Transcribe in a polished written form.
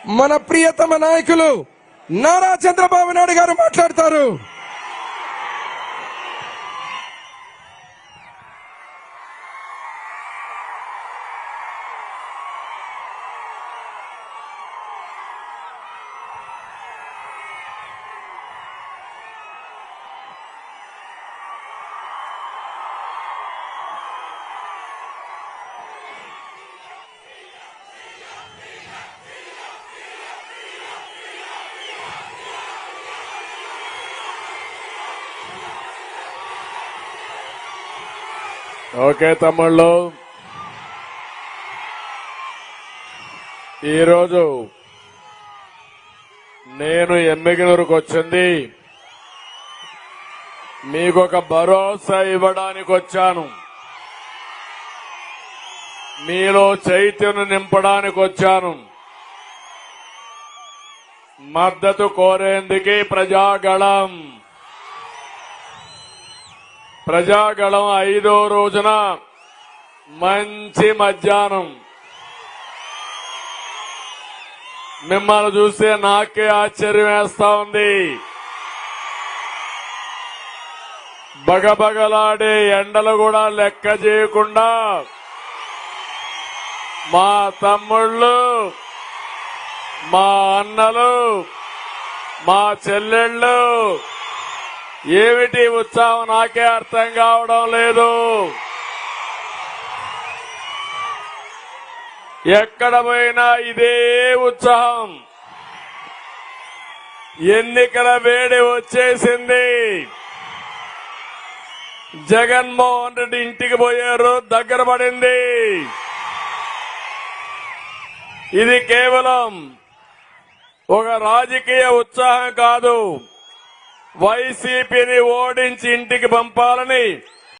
మన ప్రియతమ నాయకులు నారా చంద్రబాబు నాయుడు గారు మాట్లాడతారు. ఓకే తమ్ముళ్ళు, ఈరోజు నేను ఎమ్మిగనూరుకు వచ్చింది మీకు ఒక భరోసా ఇవ్వడానికి వచ్చాను. మీలో చైతన్యం నింపడానికి వచ్చాను. మద్దతు కోరేందుకే ప్రజాగళం 5వ రోజున మంచి మధ్యాహ్నం మిమ్మల్ని చూస్తే నాకే ఆశ్చర్యం వేస్తా ఉంది. బగబగలాడే ఎండలు కూడా లెక్క చేయకుండా మా తమ్ముళ్ళు, మా అన్నలు, మా చెల్లెళ్ళు ఏమిటి ఉత్సాహం నాకే అర్థం కావడం లేదు. ఎక్కడ పోయినా ఇదే ఉత్సాహం. ఎన్నికల వేడి వచ్చేసింది. జగన్మోహన్ రెడ్డి ఇంటికి పోయే రోజు దగ్గర పడింది. ఇది కేవలం ఒక రాజకీయ ఉత్సాహం కాదు. వైసీపీని ఓడించి ఇంటికి పంపాలని